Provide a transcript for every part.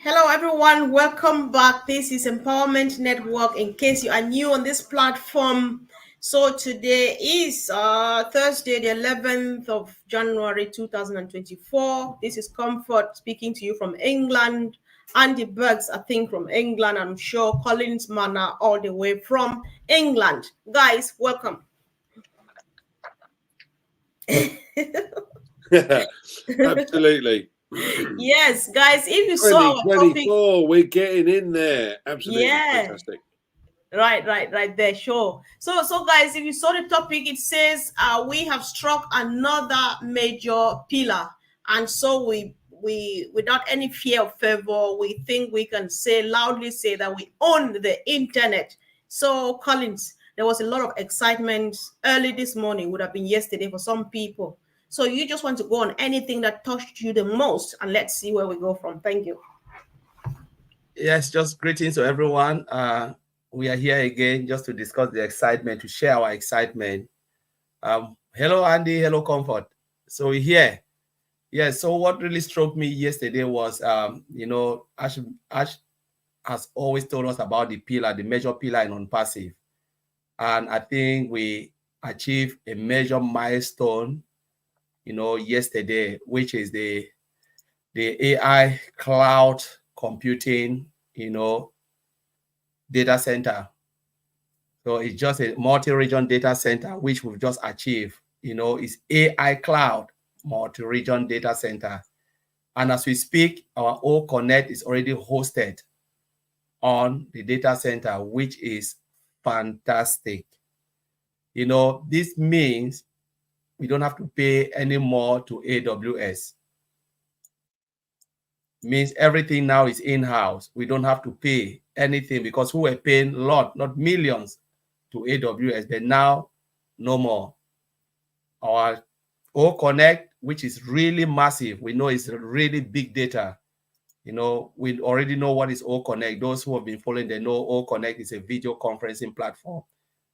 Hello, everyone. Welcome back. This is Empowerment Network. In case you are new on this platform, so today is Thursday, the 11th of January 2024. This is Comfort speaking to you from England. Andy Bergs, I think, from England. I'm sure Collins Manor, all the way from England. Guys, welcome. Absolutely. Yes, guys, if you saw our topic, 2024, we're getting in there. Absolutely yeah. fantastic. Right there, sure. So guys, if you saw the topic, it says we have struck another major pillar, and so we without any fear of favor, we think we can loudly say that we own the internet. So Collins, there was a lot of excitement early this morning, would have been yesterday for some people. So you just want to go on anything that touched you the most, and let's see where we go from. Thank you. Yes, just greetings to everyone. We are here again just to discuss the excitement, to share our excitement. Hello, Andy. Hello, Comfort. So we're here. Yeah, so what really struck me yesterday was, Ash has always told us about the pillar, the major pillar in OnPassive. And I think we achieved a major milestone, yesterday, which is the AI cloud computing, data center. So it's just a multi-region data center, which we've just achieved. It's AI cloud multi-region data center. And as we speak, our OConnect is already hosted on the data center, which is fantastic. This means we don't have to pay any more to AWS. Means everything now is in-house. We don't have to pay anything because we were paying a lot, not millions, to AWS, but now no more. Our OConnect, which is really massive, we know it's really big data. We already know what is OConnect. Those who have been following, they know OConnect is a video conferencing platform.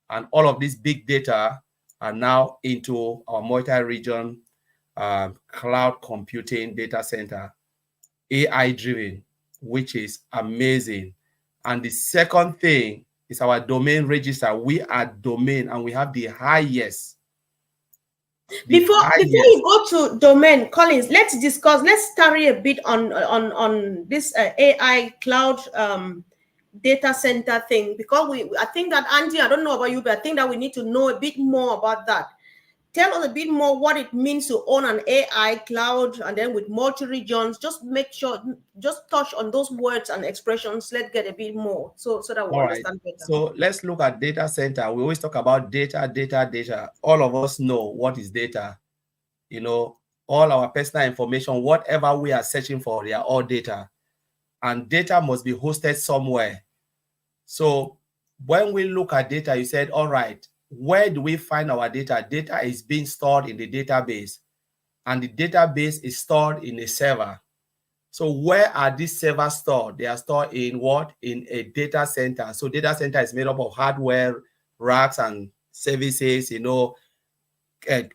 And all of this big data are now into our multi-region cloud computing data center, AI driven, which is amazing. And the second thing is our domain register. We are domain and we have the highest. Before you go to domain, Collins, let's tarry a bit on this AI cloud data center thing, because I think that, Andy, I don't know about you, but I think that we need to know a bit more about that. Tell us a bit more what it means to own an AI cloud, and then with multi-regions, just touch on those words and expressions. Let's get a bit more so that we understand better. So let's look at data center. We always talk about data. All of us know what is data. All our personal information, whatever we are searching for, they are all data. And data must be hosted somewhere. So when we look at data, you said, all right, where do we find our data? Data is being stored in the database, and the database is stored in a server. So where are these servers stored? They are stored in what? In a data center. So data center is made up of hardware, racks and services,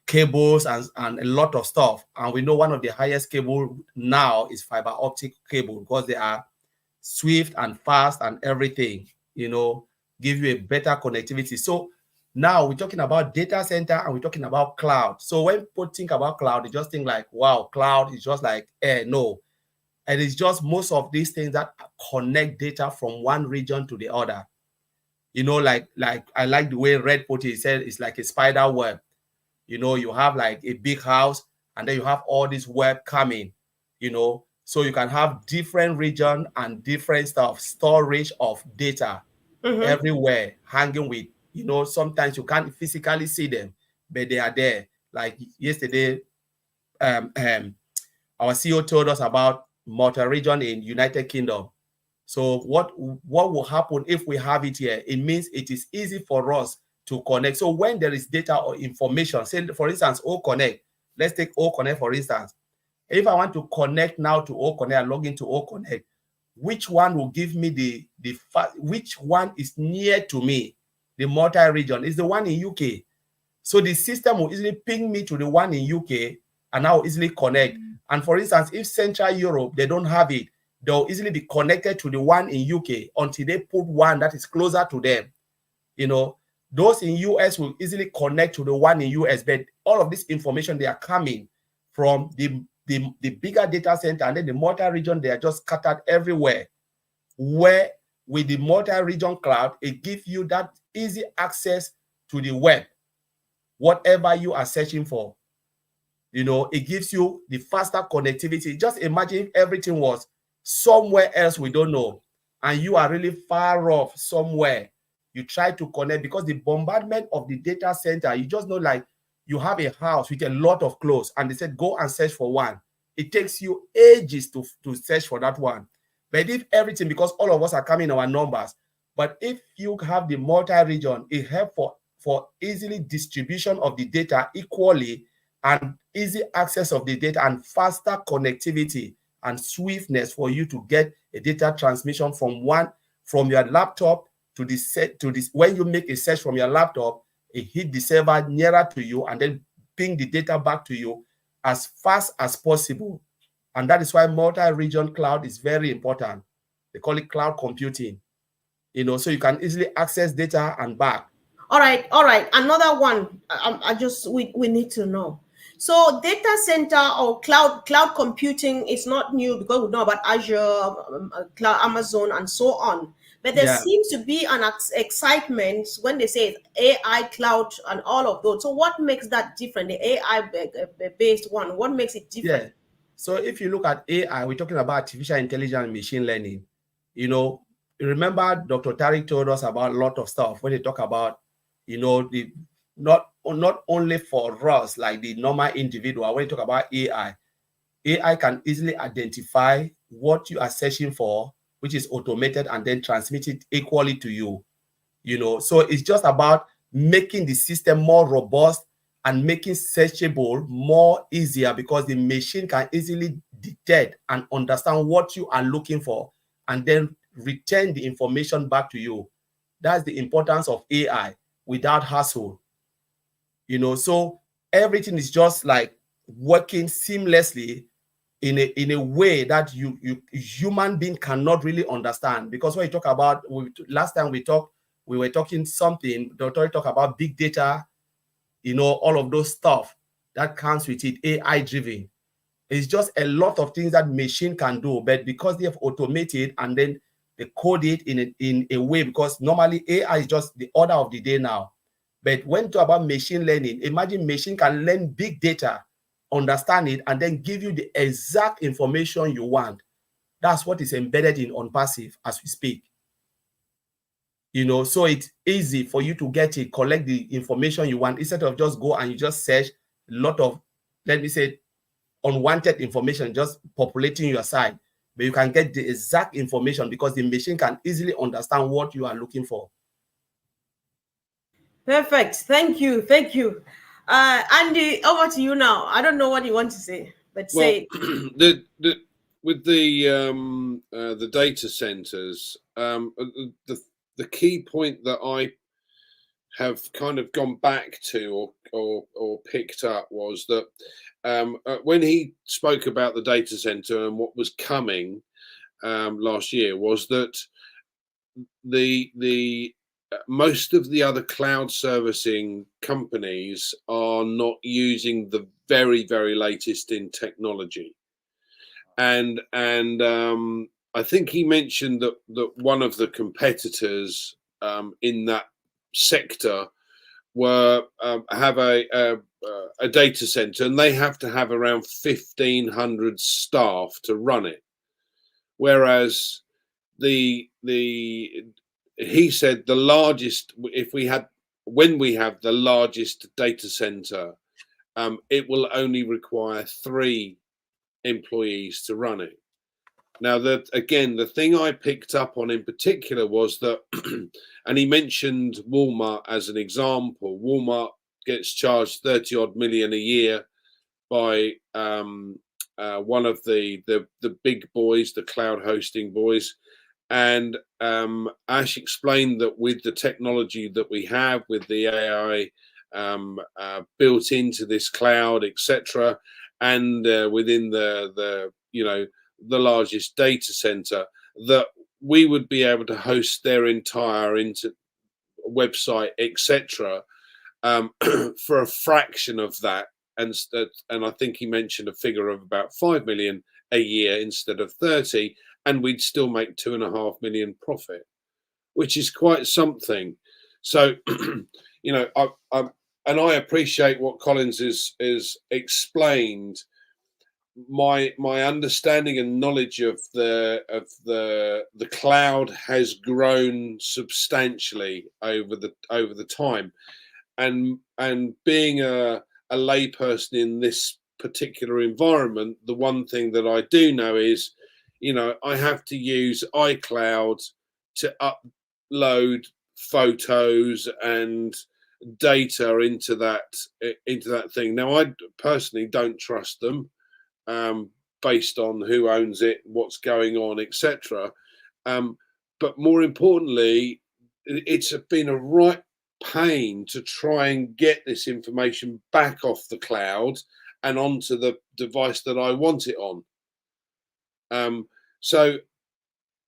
cables and a lot of stuff. And we know one of the highest cable now is fiber optic cable, because they are swift and fast and everything, give you a better connectivity. So now we're talking about data center and we're talking about cloud. So when people think about cloud, they just think like, wow, cloud is just like air. No, it is just most of these things that connect data from one region to the other. Like I like the way Red put it. He said it's like a spider web. You have like a big house, and then you have all this web coming, so you can have different region and different stuff, storage of data everywhere, hanging with, sometimes you can't physically see them, but they are there. Like yesterday, our CEO told us about multi-region in United Kingdom. So what will happen if we have it here? It means it is easy for us to connect. So when there is data or information, say for instance, OConnect, let's take OConnect for instance. If I want to connect now to OConnect and log into OConnect, which one will give me which one is near to me? The multi-region is the one in UK. So the system will easily ping me to the one in UK, and I will easily connect. And for instance, if Central Europe, they don't have it, they'll easily be connected to the one in UK until they put one that is closer to them. You know, those in US will easily connect to the one in US, but all of this information, they are coming from the bigger data center, and then the multi-region, they are just scattered everywhere. Where with the multi-region cloud, it gives you that easy access to the web, whatever you are searching for. You know, it gives you the faster connectivity. Just imagine if everything was somewhere else we don't know, and you are really far off somewhere. You try to connect, because the bombardment of the data center, you just know, like you have a house with a lot of clothes and they said, go and search for one. It takes you ages to search for that one. But if everything, because all of us are coming in our numbers, but if you have the multi-region, it helps for easily distribution of the data equally, and easy access of the data, and faster connectivity and swiftness for you to get a data transmission from your laptop to this. When you make a search from your laptop, it hit the server nearer to you and then ping the data back to you as fast as possible. And that is why multi-region cloud is very important. They call it cloud computing, you know, so you can easily access data and back. All right. Another one. We need to know. So data center or cloud computing is not new, because we know about Azure, cloud, Amazon, and so on. But there seems to be an excitement when they say AI, cloud, and all of those. So what makes that different? The AI-based one, what makes it different? Yeah. So if you look at AI, we're talking about artificial intelligence and machine learning. You know, remember Dr. Tariq told us about a lot of stuff when they talk about, you know, the not only for us, like the normal individual. When you talk about AI can easily identify what you are searching for, which is automated, and then transmit it equally to you. You know, so it's just about making the system more robust and making searchable more easier, because the machine can easily detect and understand what you are looking for and then return the information back to you. That's the importance of AI, without hassle. You know, so everything is just like working seamlessly in a way that you human being cannot really understand. Because when you talk about, last time we were talking something, the authority talk about big data, you know, all of those stuff that comes with it, AI driven. It's just a lot of things that machine can do, but because they have automated and then they code it in a way, because normally AI is just the order of the day now. But when you talk about machine learning, imagine machine can learn big data, understand it, and then give you the exact information you want. That's what is embedded in OnPassive as we speak. You know, so it's easy for you to get it, collect the information you want, instead of just go and you just search a lot of, let me say, unwanted information just populating your site. But you can get the exact information because the machine can easily understand what you are looking for. Perfect. Thank you. Andy, over to you now. I don't know what you want to say, but say with the data centers, the key point that I have kind of gone back to or picked up was that when he spoke about the data center and what was coming last year, was that the most of the other cloud servicing companies are not using the very, very latest in technology. And I think he mentioned that one of the competitors in that sector have a data center, and they have to have around 1,500 staff to run it, whereas he said the largest, when we have the largest data center, it will only require 3 employees to run it. Now, again, the thing I picked up on in particular was that, and he mentioned Walmart as an example. Walmart gets charged 30 odd million a year by one of the big boys, the cloud hosting boys. And Ash explained that with the technology that we have, with the AI built into this cloud, etc., and within the the largest data center, that we would be able to host their entire website, etc., for a fraction of that. And I think he mentioned a figure of about 5 million a year instead of 30, and we'd still make 2.5 million profit, which is quite something. So, you know, I appreciate what Collins is explained. My understanding and knowledge of the cloud has grown substantially over the time, and being a layperson in this particular environment, the one thing that I do know is, you know, I have to use iCloud to upload photos and data into that thing. Now, I personally don't trust them, based on who owns it, what's going on, etc. But more importantly, it's been a right pain to try and get this information back off the cloud and onto the device that I want it on. So,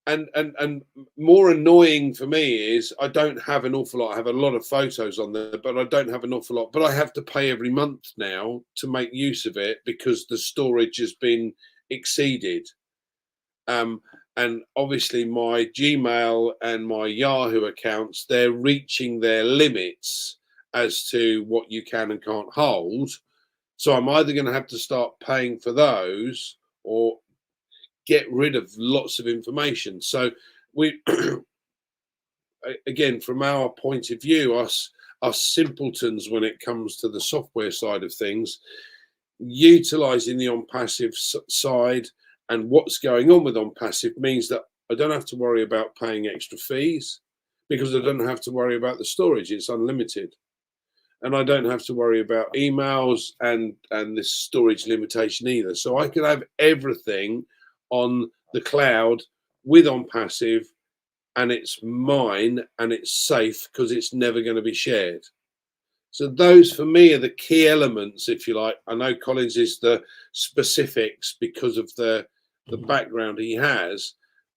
and more annoying for me is I don't have an awful lot. I have a lot of photos on there, but I don't have an awful lot. But I have to pay every month now to make use of it because the storage has been exceeded. And obviously my Gmail and my Yahoo accounts, they're reaching their limits as to what you can and can't hold. So I'm either going to have to start paying for those or get rid of lots of information. So we, again, from our point of view, us simpletons when it comes to the software side of things, utilizing the OnPassive side and what's going on with OnPassive means that I don't have to worry about paying extra fees because I don't have to worry about the storage. It's unlimited. And I don't have to worry about emails and this storage limitation either. So I can have everything on the cloud with OnPassive, and it's mine and it's safe because it's never going to be shared. So those for me are the key elements, if you like. I know Collins is the specifics because of the background he has,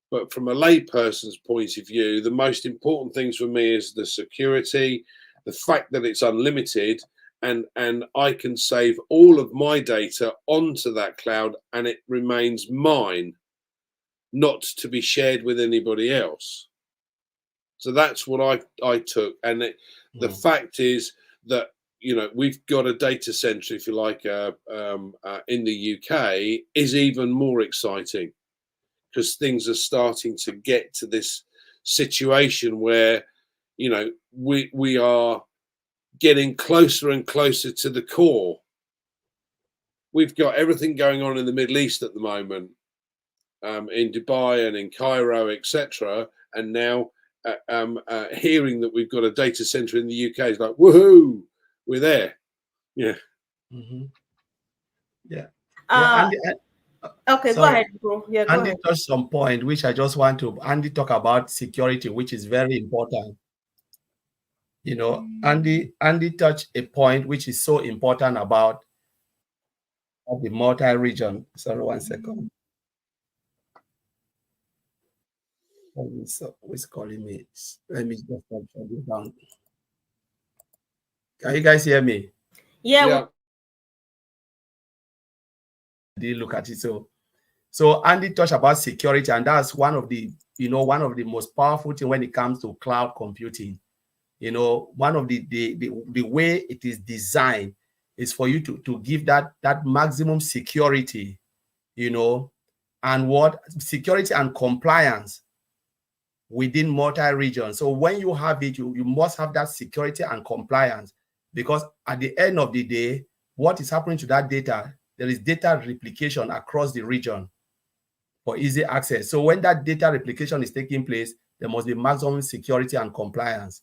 but from a layperson's point of view, the most important things for me is the security, the fact that it's unlimited, and I can save all of my data onto that cloud and it remains mine, not to be shared with anybody else. So that's what I took. And the fact is that, you know, we've got a data center, if you like, in the UK is even more exciting because things are starting to get to this situation where, you know, we are getting closer and closer to the core. We've got everything going on in the Middle East at the moment, in Dubai and in Cairo, etc. And now hearing that we've got a data center in the UK is like, woohoo, we're there. Yeah. Yeah. Okay, so go ahead, bro. Yeah, go Andy ahead. touched some point, which I just want to, Andy talk about security, which is very important. You know, Andy touched a point which is so important about the multi-region. Sorry, 1 second. Who's calling me? Let me just shut this down. Can you guys hear me? Yeah. Did look at it. So Andy touched about security, and that's one of the, you know, one of the most powerful things when it comes to cloud computing. You know, one of the way it is designed is for you to give that maximum security, you know, and what security and compliance within multi-region. So when you have it, you must have that security and compliance, because at the end of the day, what is happening to that data, there is data replication across the region for easy access. So when that data replication is taking place, there must be maximum security and compliance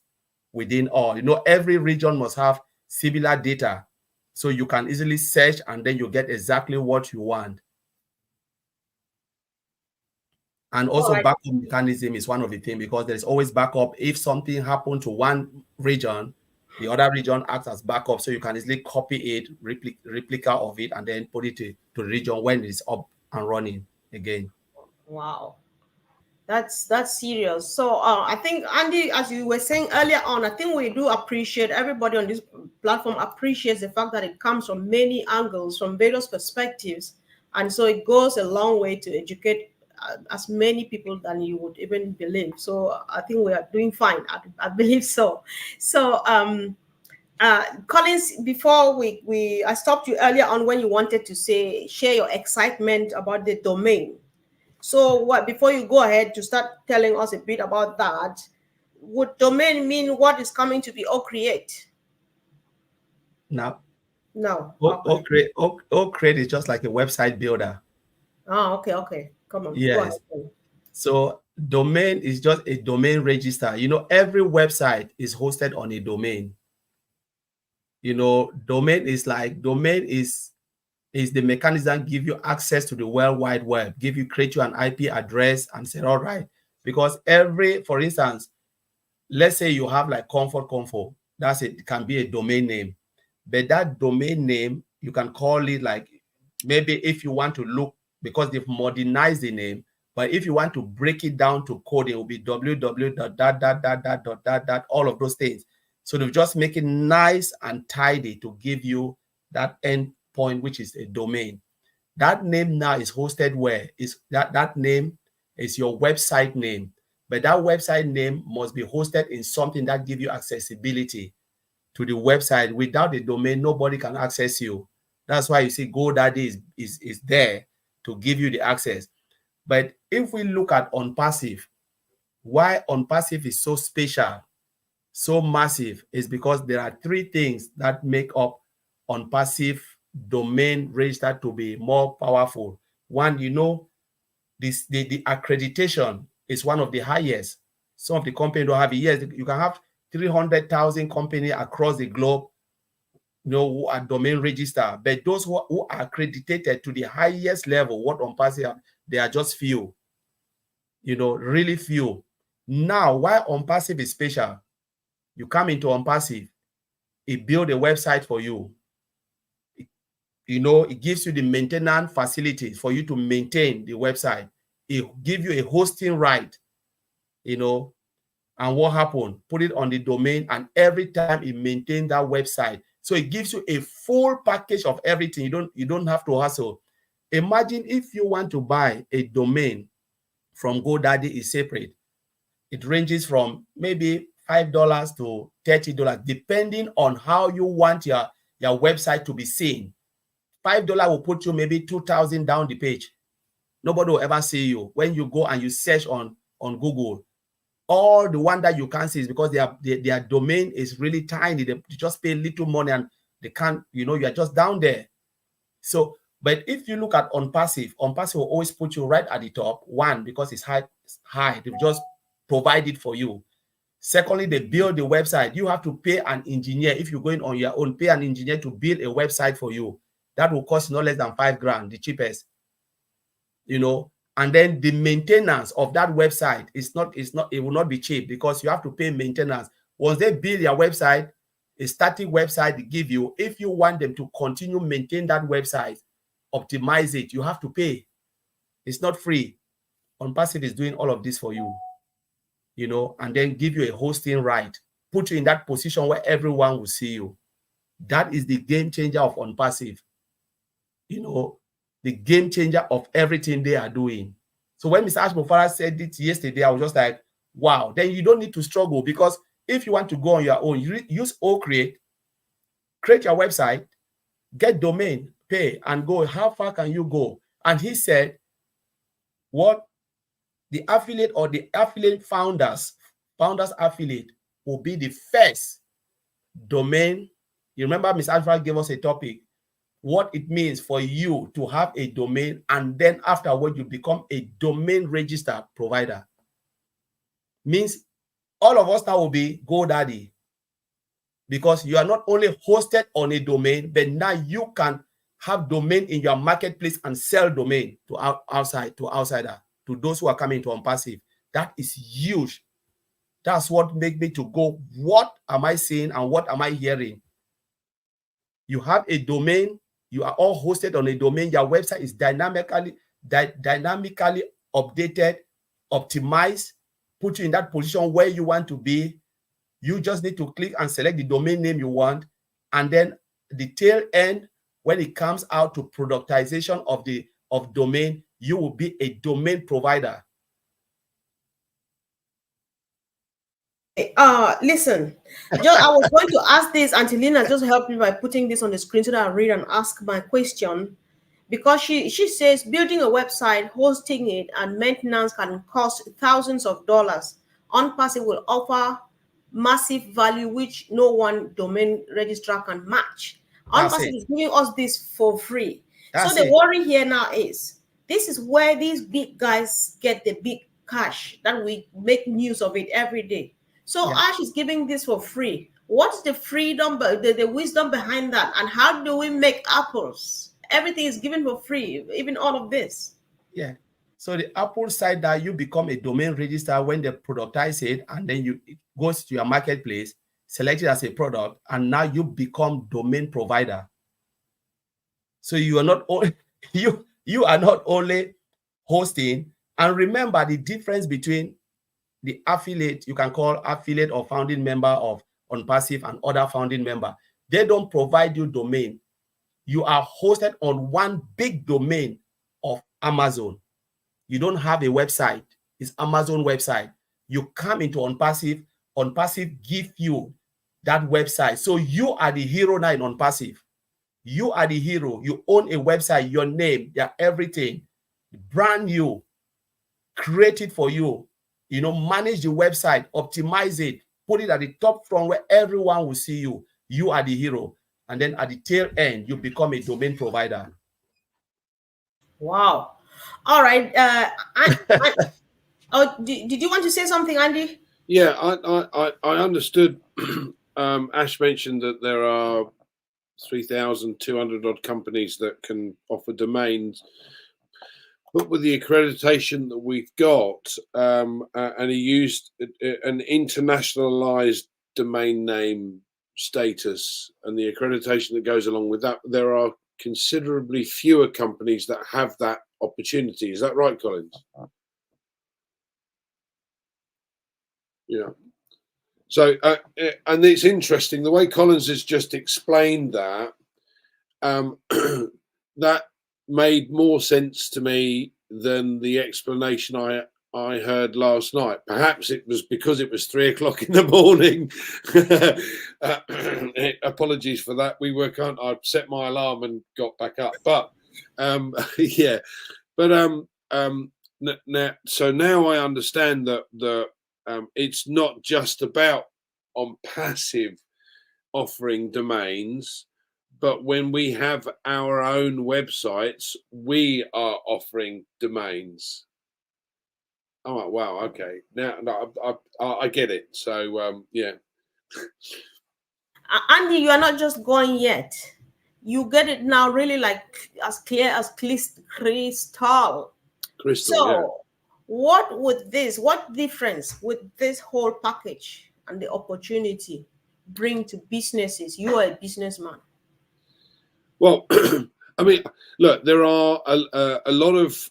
within all. You know, every region must have similar data, so you can easily search and then you get exactly what you want. And also backup mechanism is one of the things, because there's always backup. If something happened to one region, the other region acts as backup, so you can easily copy it, replica of it, and then put it to the region when it's up and running. again. Wow. That's serious. So I think, Andy, as you were saying earlier on, I think we do appreciate, everybody on this platform appreciates the fact that it comes from many angles, from various perspectives, and so it goes a long way to educate as many people than you would even believe. So I think we are doing fine. I believe so. So Collins, before I stopped you earlier on when you wanted to share your excitement about the domain. So what, before you go ahead to start telling us a bit about that, would domain mean what is coming to be OCreate? Now, No. Okay. OCreate is just like a website builder. Oh, okay. Come on. Yes. Go ahead. So domain is just a domain register. You know, every website is hosted on a domain. You know, domain is the mechanism give you access to the World Wide Web, create you an IP address and say, all right, because for instance, let's say you have like comfort, it can be a domain name, but that domain name, you can call it like, maybe if you want to look, because they've modernized the name, but if you want to break it down to code, it will be www. All of those things. So they've just make it nice and tidy to give you that end point, which is a domain. That name now is hosted where? Is that name is your website name, but that website name must be hosted in something that gives you accessibility to the website. Without the domain, nobody can access you. That's why you see GoDaddy is there to give you the access. But if we look at OnPassive, why OnPassive is so special, so massive, is because there are three things that make up OnPassive domain register to be more powerful. One, you know, the accreditation is one of the highest. Some of the companies don't have it. Yes, you can have 300,000 companies across the globe, you know, who are domain register, but those who are accredited to the highest level, what OnPassive, they are just few, you know, really few. Now, why OnPassive is special? You come into OnPassive, it builds a website for you. You know, it gives you the maintenance facilities for you to maintain the website. It gives you a hosting right, you know, and what happened? Put it on the domain, and every time it maintains that website. So it gives you a full package of everything. You don't have to hustle. Imagine if you want to buy a domain from GoDaddy is separate. It ranges from maybe $5 to $30, depending on how you want your website to be seen. $5 will put you maybe 2,000 down the page. Nobody will ever see you. When you go and you search on Google, all the one that you can't see is because their domain is really tiny. They just pay little money and they can't, you know, you are just down there. So, but if you look at OnPassive will always put you right at the top. One, because it's high. They've just provided for you. Secondly, they build the website. You have to pay an engineer. If you're going on your own, pay an engineer to build a website for you. That will cost no less than $5,000, the cheapest. You know, and then the maintenance of that website it will not be cheap, because you have to pay maintenance. Once they build your website, a static website they give you, if you want them to continue maintain that website, optimize it, you have to pay. It's not free. OnPassive is doing all of this for you, you know, and then give you a hosting right, put you in that position where everyone will see you. That is the game changer of OnPassive, you know, the game changer of everything they are doing. So when Mr. Ashmofara said it yesterday, I was just like, wow, then you don't need to struggle, because if you want to go on your own, you use OCreate, create your website, get domain, pay, and go. How far can you go? And he said, what the affiliate or the affiliate founders affiliate will be the first domain. You remember Mr. Ashmofara gave us a topic, what it means for you to have a domain, and then afterward you become a domain register provider. Means all of us now will be GoDaddy, because you are not only hosted on a domain, but now you can have domain in your marketplace and sell domain to outsider, to those who are coming to OnPassive. That is huge. That's what made me to go, what am I seeing and what am I hearing? You have a domain, you are all hosted on a domain, your website is dynamically updated, optimized, put you in that position where you want to be. You just need to click and select the domain name you want, and then the tail end, when it comes out to productization of domain, you will be a domain provider. Listen, I was going to ask this, and Lina just helped me by putting this on the screen so that I read and ask my question, because she says building a website, hosting it, and maintenance can cost thousands of dollars. OnPassive will offer massive value which no one domain registrar can match. OnPassive is giving us this for free. So the worry here now is, this is where these big guys get the big cash that we make news of it every day. So Ash is giving this for free. What's the freedom, the wisdom behind that? And how do we make apples? Everything is given for free, even all of this. Yeah. So the Apple side, that you become a domain registrar when they productize it, and then it goes to your marketplace, select it as a product, and now you become domain provider. So you are not only you are not only hosting. And remember the difference between the affiliate, you can call affiliate or founding member of OnPassive, and other founding member. They don't provide you domain. You are hosted on one big domain of Amazon. You don't have a website. It's Amazon website. You come into OnPassive. OnPassive give you that website. So you are the hero now in OnPassive. You are the hero. You own a website, your name, your everything, brand new, create it for you. You know, manage the website, optimize it, put it at the top front where everyone will see you. You are the hero. And then at the tail end, you become a domain provider. Wow. All right. Did you want to say something, Andy? Yeah, I understood. Ash mentioned that there are 3,200 odd companies that can offer domains. But with the accreditation that we've got, and he used an internationalized domain name status and the accreditation that goes along with that, there are considerably fewer companies that have that opportunity. Is that right, Collins? Yeah. So, and it's interesting the way Collins has just explained that. That made more sense to me than the explanation I heard last night. Perhaps it was because it was 3 o'clock in the morning. Apologies for that. I set my alarm and got back up. But yeah. But so now I understand that it's not just about OnPassive offering domains, but when we have our own websites, we are offering domains. Oh, wow. Okay. Now I get it. So, yeah. Andy, you are not just going yet. You get it now really like as clear as crystal. So, yeah. what difference would this whole package and the opportunity bring to businesses? You are a businessman. Well, I mean, look, there are a lot of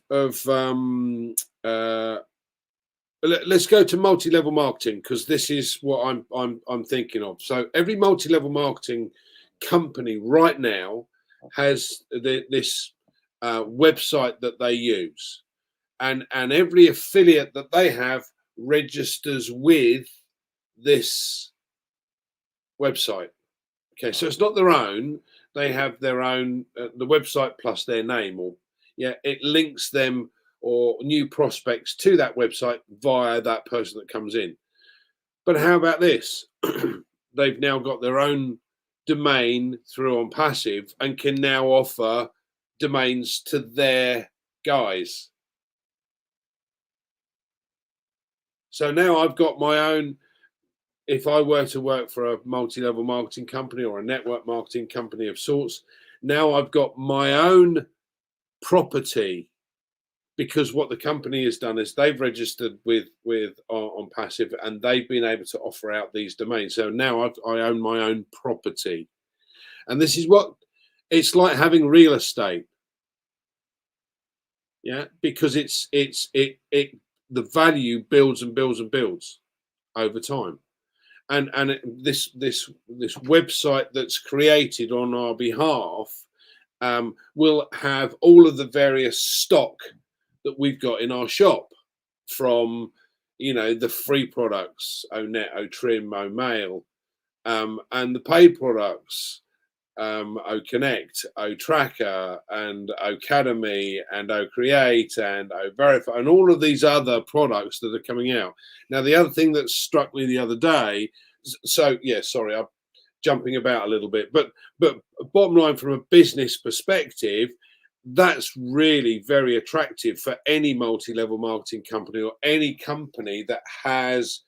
let's go to multi-level marketing, because this is what I'm thinking of. So every multi-level marketing company right now has this website that they use, and every affiliate that they have registers with this website. Okay, so it's not their own. They have their own, the website plus their name, or it links them or new prospects to that website via that person that comes in. But how about this? They've now got their own domain through OnPassive and can now offer domains to their guys. So now I've got my own. If I were to work for a multi-level marketing company or a network marketing company of sorts, now I've got my own property, because what the company has done is they've registered with OnPassive, and they've been able to offer out these domains. So now I own my own property, and this is what it's like having real estate. Yeah, because it the value builds and builds and builds over time. And this website that's created on our behalf will have all of the various stock that we've got in our shop, from, you know, the free products, ONet, OTrim, OMail, and the paid products, OConnect, OTracker, and OCademy, and OCreate, and OVERIFY, and all of these other products that are coming out. Now, the other thing that struck me the other day, so yeah, sorry, I'm jumping about a little bit, but bottom line, from a business perspective, that's really very attractive for any multi-level marketing company, or any company that has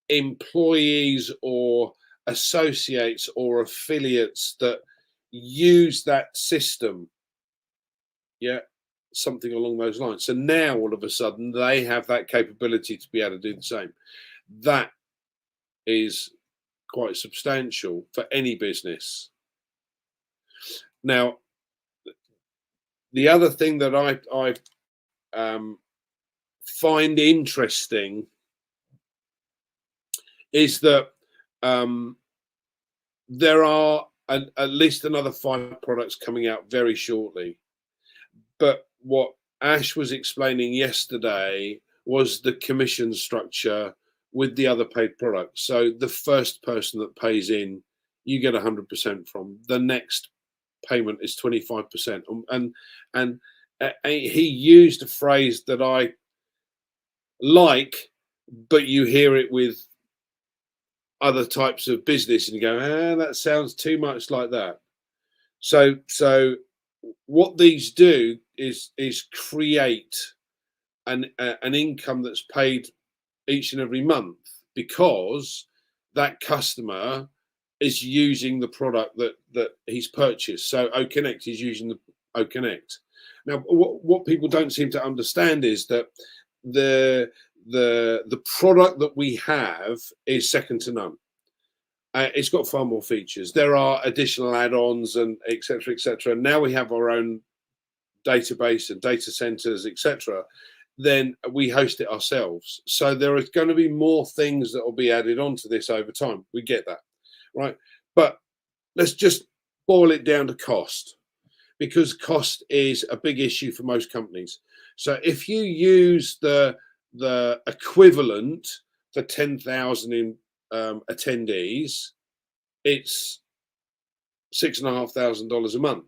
employees or associates or affiliates that use that system. Yeah, something along those lines. So now all of a sudden they have that capability to be able to do the same. That is quite substantial for any business. Now, the other thing that I find interesting is that there are at least another 5 products coming out very shortly. But what Ash was explaining yesterday was the commission structure with the other paid products. So the first person that pays in, you get 100% from. The next payment is 25%. And he used a phrase that I like, but you hear it with other types of business and you go, that sounds too much like that. So what these do is create an income that's paid each and every month, because that customer is using the product that he's purchased. So OConnect is using the OConnect. Now, what people don't seem to understand is that the product that we have is second to none. It's got far more features. There are additional add-ons and etc. etc. Now we have our own database and data centers, etc. Then we host it ourselves. So there is going to be more things that will be added onto this over time. We get that, right? But let's just boil it down to cost, because cost is a big issue for most companies. So if you use the equivalent for 10,000 attendees, it's $6,500 a month.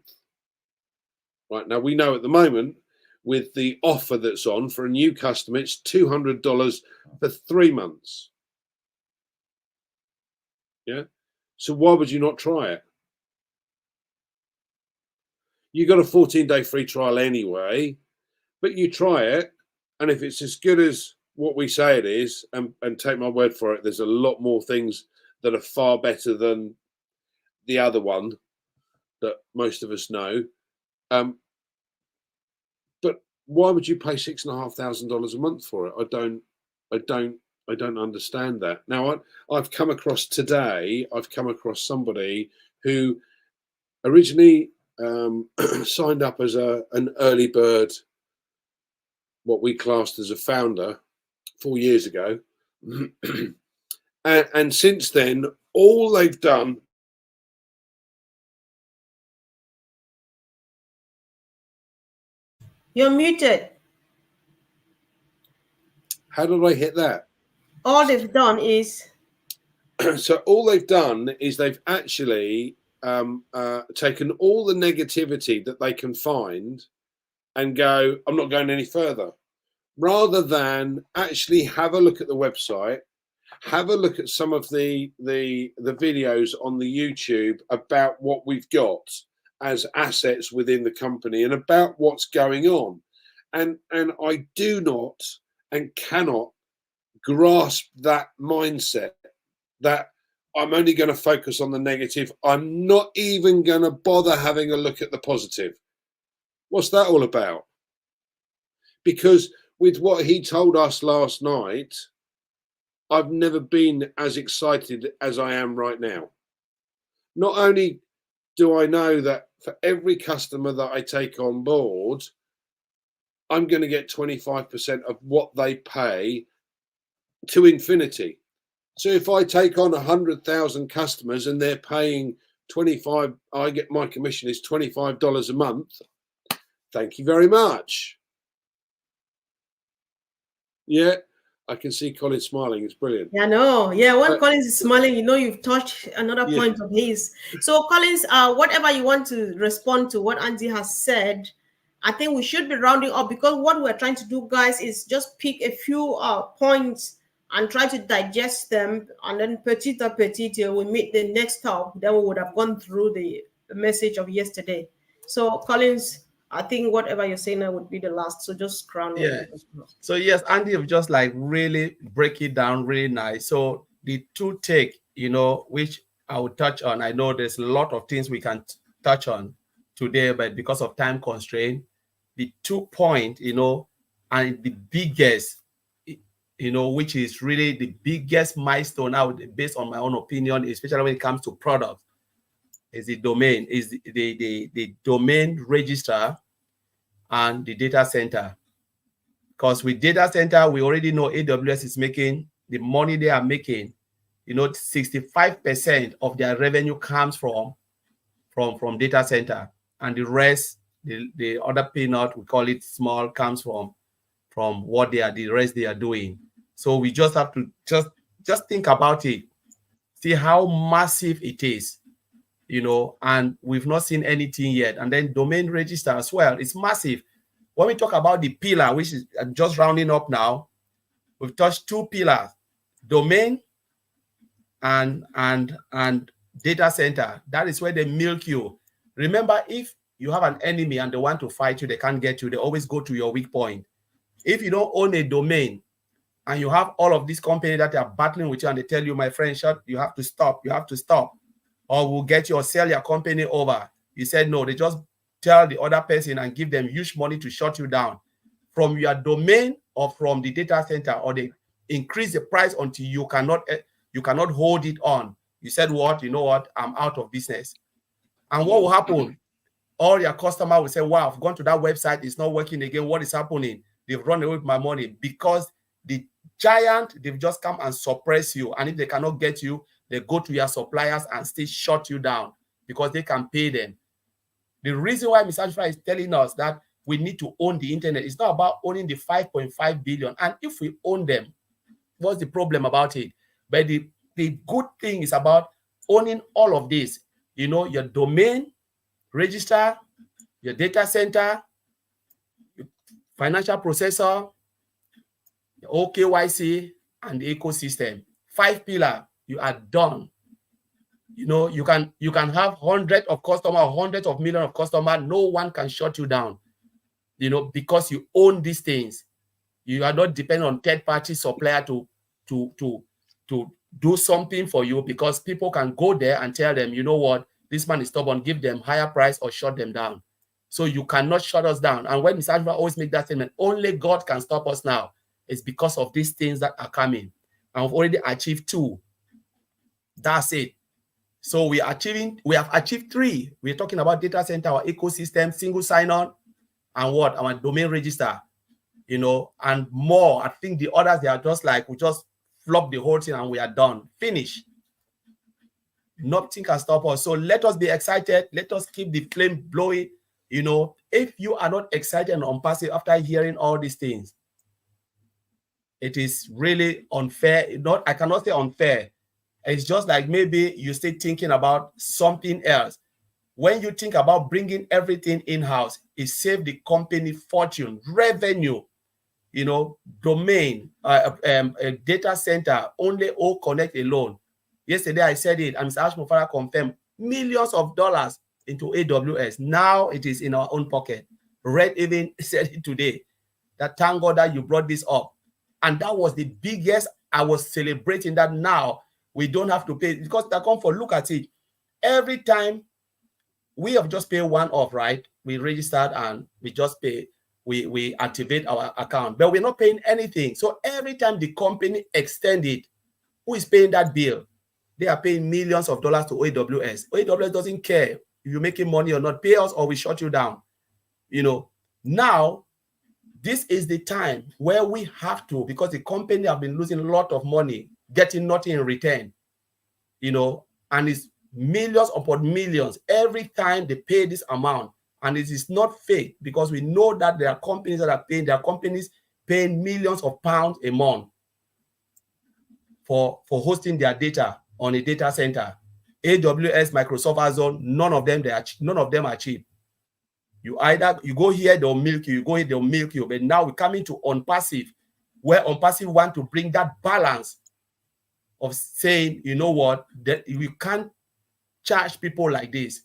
Right, now we know at the moment, with the offer that's on for a new customer, it's $200 for 3 months. Yeah, so why would you not try it? You got a 14-day free trial anyway, but you try it, and if it's as good as what we say it is, and take my word for it, there's a lot more things that are far better than the other one that most of us know. But why would you pay $6,500 a month for it? I don't understand that. Now, I've come across somebody who originally signed up as an early bird, what we classed as a founder 4 years ago. And since then, all they've done. You're muted. How did I hit that? All they've done is. So all they've done is they've actually taken all the negativity that they can find and go, I'm not going any further, rather than actually have a look at the website, have a look at some of the videos on the YouTube about what we've got as assets within the company and about what's going on. And I do not and cannot grasp that mindset that I'm only going to focus on the negative. I'm not even going to bother having a look at the positive. What's that all about? Because with what he told us last night, I've never been as excited as I am right now. Not only do I know that for every customer that I take on board, I'm going to get 25% of what they pay to infinity. So if I take on 100,000 customers and they're paying 25, I get my commission is $25 a month. Thank you very much. Yeah, I can see Colin smiling. It's brilliant. Yeah, no, yeah. When Collins is smiling, you know you've touched another point of his. So, Collins, whatever you want to respond to what Andy has said, I think we should be rounding up, because what we're trying to do, guys, is just pick a few points and try to digest them, and then petit a petit till we meet the next stop. Then we would have gone through the message of yesterday. So, Collins, I think whatever you're saying now would be the last. So just crown. Yeah. So yes, Andy have just like really break it down really nice. So the two take, you know, which I will touch on. I know there's a lot of things we can touch on today, but because of time constraint, the 2 point, you know, and the biggest, you know, which is really the biggest milestone out, based on my own opinion, especially when it comes to products, is the domain, is the domain register and the data center. Because with data center, we already know AWS is making the money they are making. You know, 65% of their revenue comes from data center, and the rest, the other peanut, we call it small, comes from what they are, the rest they are doing. So we just have to just think about it, see how massive it is, you know, and we've not seen anything yet. And then domain register as well, it's massive. When we talk about the pillar, which is just rounding up now, we've touched 2 pillars, domain and data center. That is where they milk you. Remember, if you have an enemy and they want to fight you, they can't get you. They always go to your weak point. If you don't own a domain and you have all of these companies that are battling with you and they tell you, my friend, shut, you have to stop, or we'll get you or sell your company over. You said no, they just tell the other person and give them huge money to shut you down from your domain or from the data center, or they increase the price until you cannot hold it on. You said what? You know what? I'm out of business. And what will happen? All your customer will say, wow, I've gone to that website, it's not working again. What is happening? They've run away with my money, because the giant, they've just come and suppress you. And if they cannot get you, they go to your suppliers and still shut you down because they can pay them. The reason why Mr. Ashfry is telling us that we need to own the internet, it's not about owning the 5.5 billion. And if we own them, what's the problem about it? But the good thing is about owning all of this. You know, your domain, register, your data center, your financial processor, your OKYC, and the ecosystem. 5 pillars, you are done. You know, you can have hundreds of customers, hundreds of millions of customers. No one can shut you down, you know, because you own these things. You are not dependent on third-party supplier to do something for you, because people can go there and tell them, you know what, this man is stubborn, give them higher price or shut them down. So you cannot shut us down. And when Mr. Ashfry always make that statement, only God can stop us now, it's because of these things that are coming. And we've already achieved 2. That's it. So we have achieved 3. We're talking about data center, our ecosystem, single sign-on, and what? Our domain register, you know, and more. I think the others, they are just like, we just flop the whole thing and we are done. Finish. Nothing can stop us. So let us be excited. Let us keep the flame blowing. You know, if you are not excited and OnPassive after hearing all these things, it is really unfair. I cannot say unfair. It's just like maybe you still thinking about something else. When you think about bringing everything in-house, it saves the company fortune, revenue, you know, domain, a data center, only OConnect alone. Yesterday I said it, and Mr. Ashmofara confirmed, millions of dollars into AWS. Now it is in our own pocket. Red even said it today, that thank God that you brought this up. And that was the biggest. I was celebrating that now we don't have to pay, because they come for, look at it. Every time we have just paid one off, right? We registered and we just pay, we activate our account, but we're not paying anything. So every time the company extend it, who is paying that bill? They are paying millions of dollars to AWS. AWS doesn't care if you're making money or not. Pay us or we shut you down. You know, now this is the time where we have to, because the company have been losing a lot of money, getting nothing in return, you know, and it's millions upon millions every time they pay this amount. And it is not fake, because we know that there are companies that are paying, there are companies paying millions of pounds a month for hosting their data on a data center. AWS, Microsoft, Azure, none of them are cheap. You go here, they'll milk you. You go here, they'll milk you. But now we're coming to OnPassive, where OnPassive want to bring that balance of saying, you know what, that we can't charge people like this.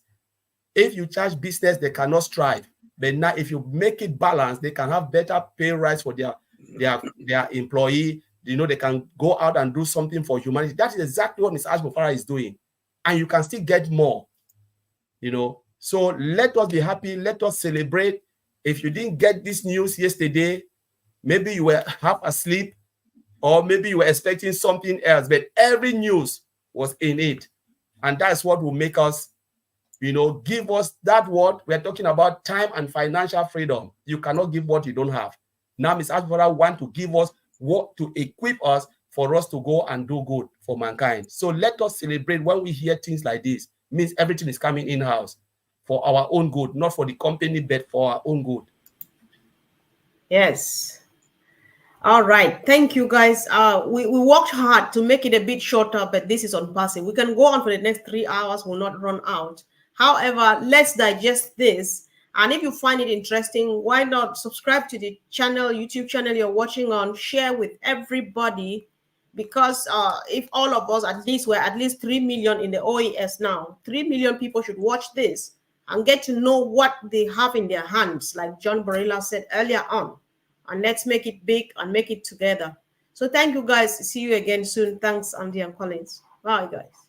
If you charge business, they cannot strive. But now, if you make it balanced, they can have better pay rise for their employee. You know, they can go out and do something for humanity. That is exactly what Ms. Ashmofara is doing, and you can still get more. You know, so let us be happy. Let us celebrate. If you didn't get this news yesterday, maybe you were half asleep, or maybe you were expecting something else. But every news was in it, and that's what will make us, you know, give us that word. We're talking about time and financial freedom. You cannot give what you don't have. Now, Ms. Ashmofara want to give us what to equip us for us to go and do good for mankind. So let us celebrate when we hear things like this. It means everything is coming in-house for our own good, not for the company, but for our own good. Yes. All right. Thank you, guys. We worked hard to make it a bit shorter, but this is OnPassive. We can go on for the next 3 hours. We'll not run out. However, let's digest this. And if you find it interesting, why not subscribe to the channel, YouTube channel you're watching on, share with everybody, because if all of us, at least we're at least 3 million in the OES now, 3 million people should watch this and get to know what they have in their hands, like John Barilla said earlier on. And let's make it big and make it together. So thank you, guys. See you again soon. Thanks, Andy and Collins. Bye, guys.